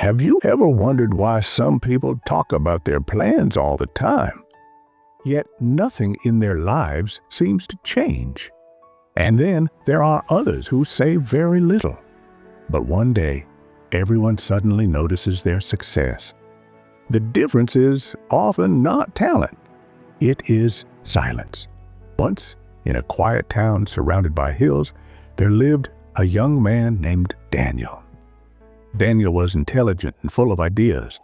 Have you ever wondered why some people talk about their plans all the time, yet nothing in their lives seems to change? And then there are others who say very little, but one day everyone suddenly notices their success. The difference is often not talent, it is silence. Once, in a quiet town surrounded by hills, there lived a young man named Daniel. Daniel was intelligent and full of ideas.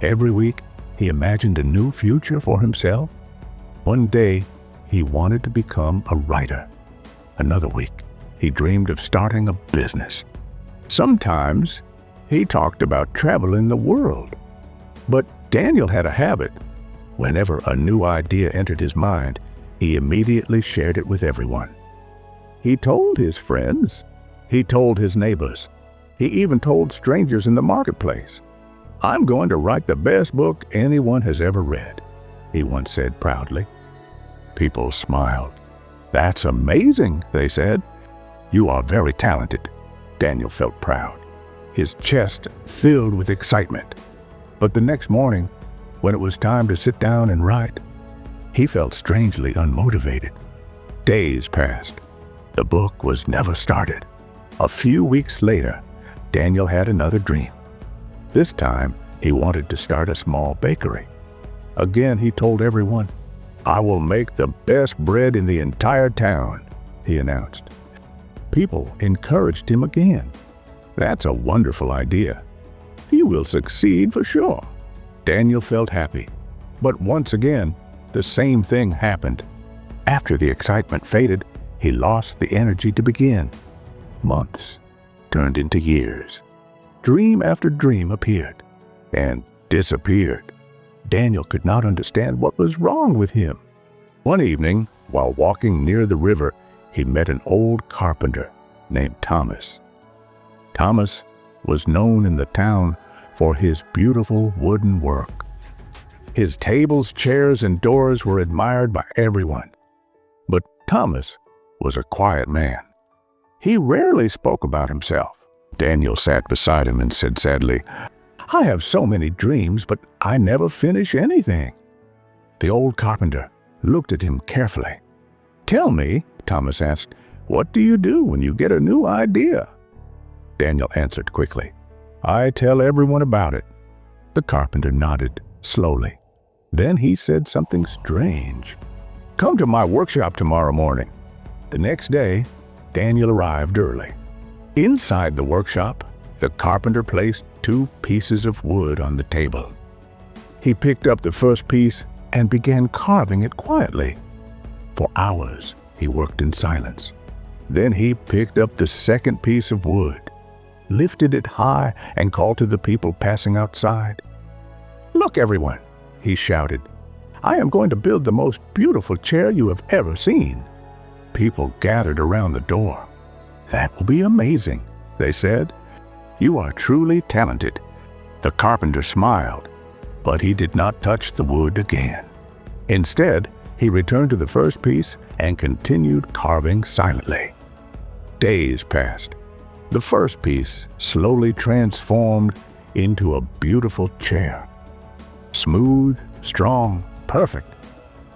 Every week, he imagined a new future for himself. One day, he wanted to become a writer. Another week, he dreamed of starting a business. Sometimes, he talked about traveling the world. But Daniel had a habit. Whenever a new idea entered his mind, he immediately shared it with everyone. He told his friends. He told his neighbors. He even told strangers in the marketplace. "I'm going to write the best book anyone has ever read," he once said proudly. People smiled. "That's amazing," they said. "You are very talented." Daniel felt proud, his chest filled with excitement. But the next morning, when it was time to sit down and write, he felt strangely unmotivated. Days passed. The book was never started. A few weeks later, Daniel had another dream. This time, he wanted to start a small bakery. Again, he told everyone, "I will make the best bread in the entire town," he announced. People encouraged him again. "That's a wonderful idea. You will succeed for sure." Daniel felt happy. But once again, the same thing happened. After the excitement faded, he lost the energy to begin. Months turned into years. Dream after dream appeared and disappeared. Daniel could not understand what was wrong with him. One evening, while walking near the river, he met an old carpenter named Thomas. Thomas was known in the town for his beautiful wooden work. His tables, chairs, and doors were admired by everyone. But Thomas was a quiet man. He rarely spoke about himself. Daniel sat beside him and said sadly, "I have so many dreams, but I never finish anything." The old carpenter looked at him carefully. "Tell me," Thomas asked, "what do you do when you get a new idea?" Daniel answered quickly, "I tell everyone about it." The carpenter nodded slowly. Then he said something strange. "Come to my workshop tomorrow morning." The next day, Daniel arrived early. Inside the workshop, the carpenter placed 2 pieces of wood on the table. He picked up the first piece and began carving it quietly. For hours, he worked in silence. Then he picked up the second piece of wood, lifted it high, and called to the people passing outside. "Look, everyone," he shouted. "I am going to build the most beautiful chair you have ever seen." People gathered around the door. "That will be amazing," they said. "You are truly talented." The carpenter smiled, but he did not touch the wood again. Instead, he returned to the first piece and continued carving silently. Days passed. The first piece slowly transformed into a beautiful chair. Smooth, strong, perfect.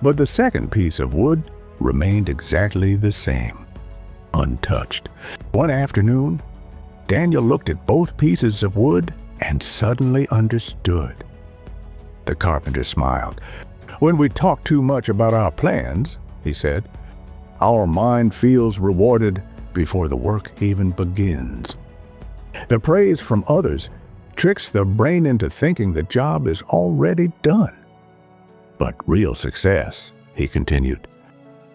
But the second piece of wood remained exactly the same, untouched. One afternoon, Daniel looked at both pieces of wood and suddenly understood. The carpenter smiled. "When we talk too much about our plans," he said, "our mind feels rewarded before the work even begins. The praise from others tricks the brain into thinking the job is already done. But real success," he continued,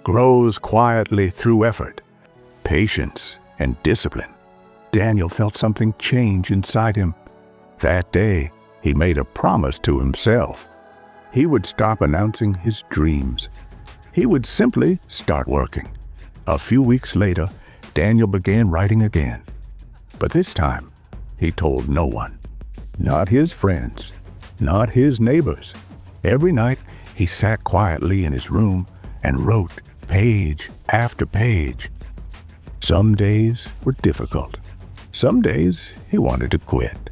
"grows quietly through effort, patience, and discipline." Daniel felt something change inside him. That day, he made a promise to himself. He would stop announcing his dreams. He would simply start working. A few weeks later, Daniel began writing again. But this time, he told no one. Not his friends, not his neighbors. Every night, he sat quietly in his room and wrote page after page. Some days were difficult. Some days he wanted to quit.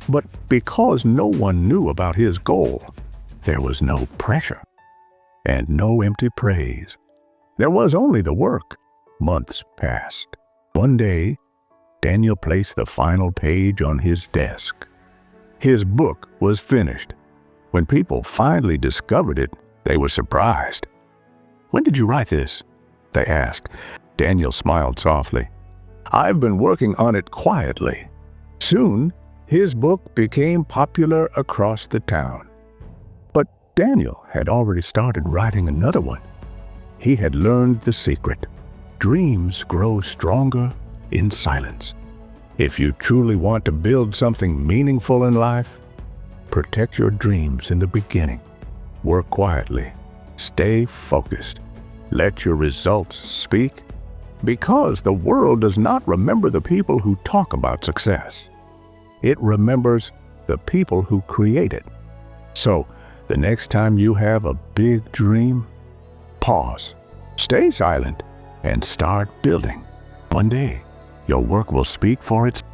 But because no one knew about his goal, there was no pressure and no empty praise. There was only the work. Months passed. One day, Daniel placed the final page on his desk. His book was finished. When people finally discovered it, they were surprised. "When did you write this?" they asked. Daniel smiled softly. "I've been working on it quietly." Soon, his book became popular across the town. But Daniel had already started writing another one. He had learned the secret. Dreams grow stronger in silence. If you truly want to build something meaningful in life, protect your dreams in the beginning. Work quietly. Stay focused. Let your results speak, because the world does not remember the people who talk about success. It remembers the people who create it. So, the next time you have a big dream, pause, stay silent, and start building. One day, your work will speak for itself.